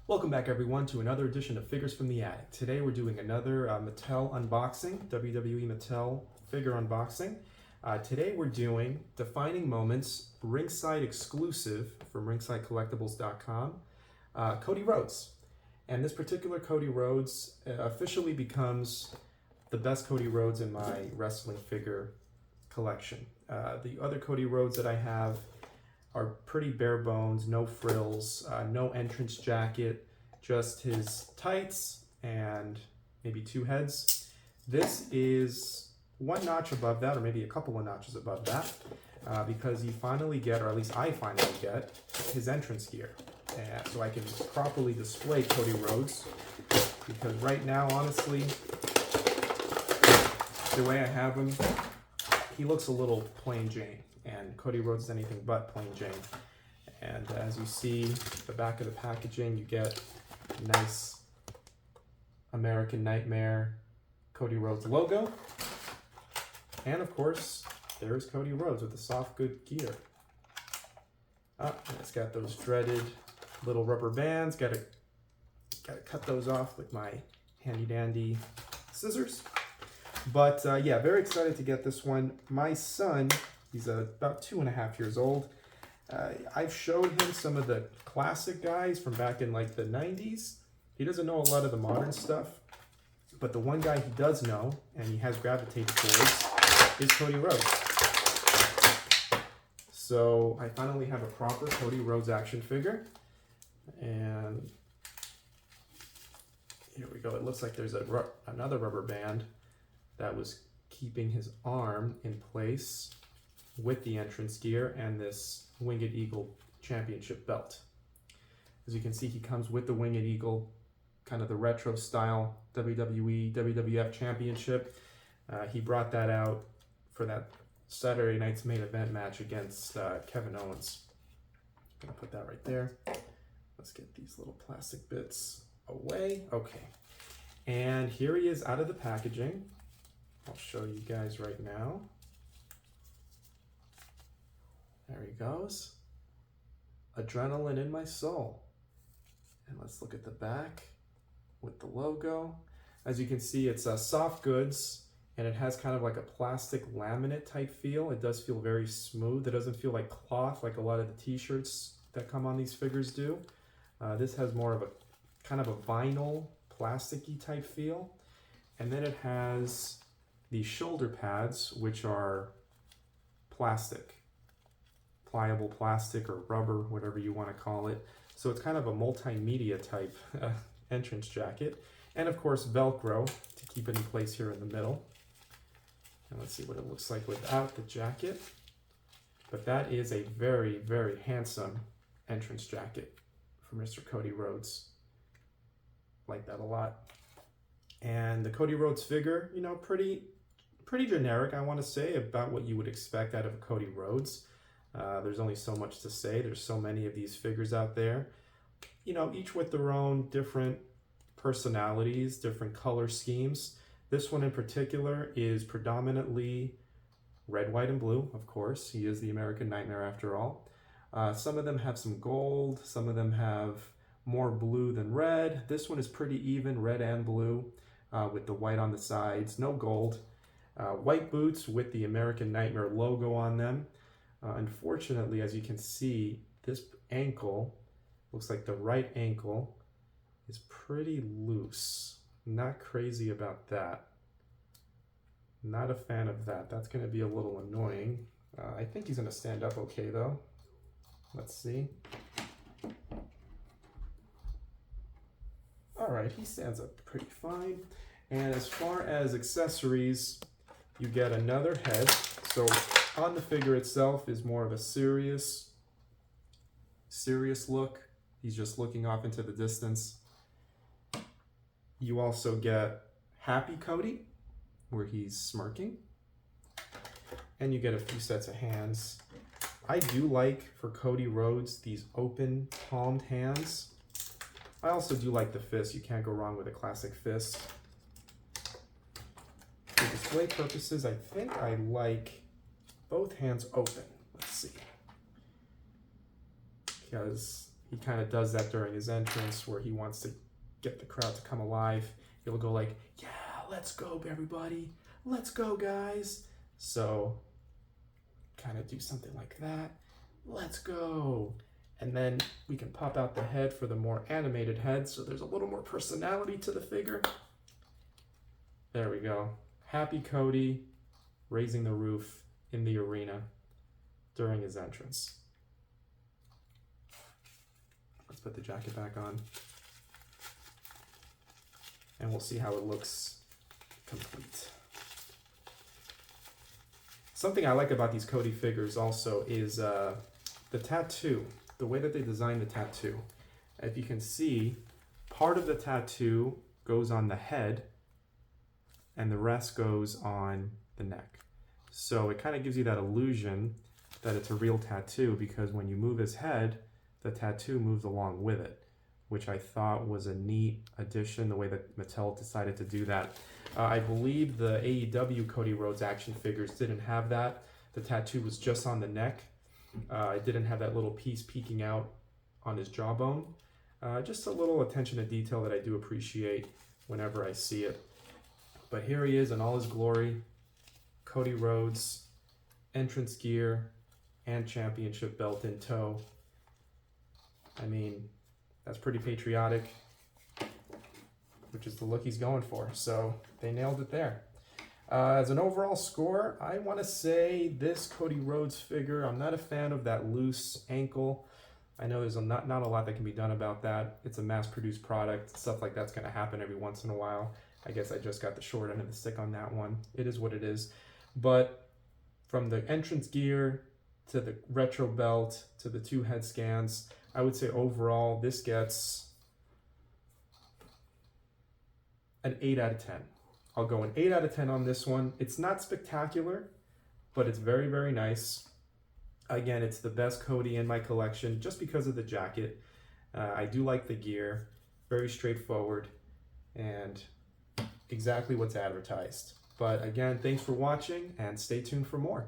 Welcome back everyone to another edition of Figures from the Attic. Today we're doing another Mattel unboxing, WWE Mattel figure unboxing. Today we're doing Defining Moments, ringside exclusive from ringsidecollectibles.com, Cody Rhodes. And this particular Cody Rhodes officially becomes the best Cody Rhodes in my wrestling figure collection. The other Cody Rhodes that I have are pretty bare bones, no frills, no entrance jacket, just his tights and maybe two heads. This is one notch above that, or maybe a couple of notches above that, because you finally get, or at least I finally get, his entrance gear. And so I can properly display Cody Rhodes, because right now, honestly, the way I have him, he looks a little plain Jane. And Cody Rhodes is anything but plain Jane. And as you see, the back of the packaging, you get a nice American Nightmare Cody Rhodes logo. And of course, there's Cody Rhodes with the soft good gear. And it's got those dreaded little rubber bands. Gotta cut those off with my handy dandy scissors. But yeah, very excited to get this one. My son, he's about 2.5 years old. I've showed him some of the classic guys from back in like the 90s. He doesn't know a lot of the modern stuff, but the one guy he does know, and he has gravitated towards, is Cody Rhodes. So I finally have a proper Cody Rhodes action figure. And here we go. It looks like there's another rubber band that was keeping his arm in place with the entrance gear and this Winged Eagle championship belt. As you can see, he comes with the Winged Eagle, kind of the retro style WWE, WWF championship. He brought that out for that Saturday night's main event match against Kevin Owens. I'm gonna put that right there. Let's get these little plastic bits away. Okay, and here he is out of the packaging. I'll show you guys right now. There he goes. Adrenaline in my soul. And let's look at the back with the logo. As you can see, it's soft goods, and it has kind of like a plastic laminate type feel. It does feel very smooth. It doesn't feel like cloth like a lot of the t-shirts that come on these figures do. This has more of a kind of a vinyl, plasticky type feel. And then it has these shoulder pads, which are plastic. Pliable plastic or rubber, whatever you want to call it. So it's kind of a multimedia type entrance jacket. And of course, Velcro to keep it in place here in the middle. And let's see what it looks like without the jacket. But that is a very, very handsome entrance jacket for Mr. Cody Rhodes. Like that a lot. And the Cody Rhodes figure, you know, pretty generic, I want to say, about what you would expect out of a Cody Rhodes. There's only so much to say. There's so many of these figures out there, you know, each with their own different personalities, different color schemes. This one in particular is predominantly red, white, and blue, of course. He is the American Nightmare after all. Some of them have some gold. Some of them have more blue than red. This one is pretty even, red and blue, with the white on the sides, no gold. White boots with the American Nightmare logo on them. Unfortunately, as you can see, this ankle looks like the right ankle is pretty loose. Not crazy about that. Not a fan of that. That's going to be a little annoying. I think he's going to stand up okay, though. Let's see. All right, he stands up pretty fine. And as far as accessories, you get another head. So on the figure itself is more of a serious look. He's just looking off into the distance. You also get Happy Cody, where he's smirking. And you get a few sets of hands. I do like, for Cody Rhodes, these open palmed hands. I also do like the fist. You can't go wrong with a classic fist. For display purposes, I think I like both hands open. Let's see. Because He kind of does that during his entrance where he wants to get the crowd to come alive. He'll go like, yeah, let's go, everybody. Let's go, guys. So kind of do something like that. Let's go. And then we can pop out the head for the more animated head, so there's a little more personality to the figure. There we go. Happy Cody raising the roof in the arena during his entrance. Let's put the jacket back on. And we'll see how it looks complete. Something I like about these Cody figures also is the tattoo, the way that they designed the tattoo. If you can see, part of the tattoo goes on the head and the rest goes on the neck. So it kind of gives you that illusion that it's a real tattoo, because when you move his head, the tattoo moves along with it, which I thought was a neat addition, the way that Mattel decided to do that. I believe the AEW Cody Rhodes action figures didn't have that. The tattoo was just on the neck. It didn't have that little piece peeking out on his jawbone. Just a little attention to detail that I do appreciate whenever I see it. But here he is in all his glory. Cody Rhodes, entrance gear and championship belt in tow. I mean, that's pretty patriotic, which is the look he's going for. So they nailed it there. As an overall score, I want to say this Cody Rhodes figure, I'm not a fan of that loose ankle. I know there's not a lot that can be done about that. It's a mass-produced product. Stuff like that's going to happen every once in a while. I guess I just got the short end of the stick on that one. It is what it is. But from the entrance gear to the retro belt to the 2 head scans, I would say overall this gets an 8 out of 10. I'll go an 8 out of 10 on this one. It's not spectacular, but it's very, very nice. Again, it's the best Cody in my collection just because of the jacket. I do like the gear, very straightforward, and exactly what's advertised. But again, thanks for watching and stay tuned for more.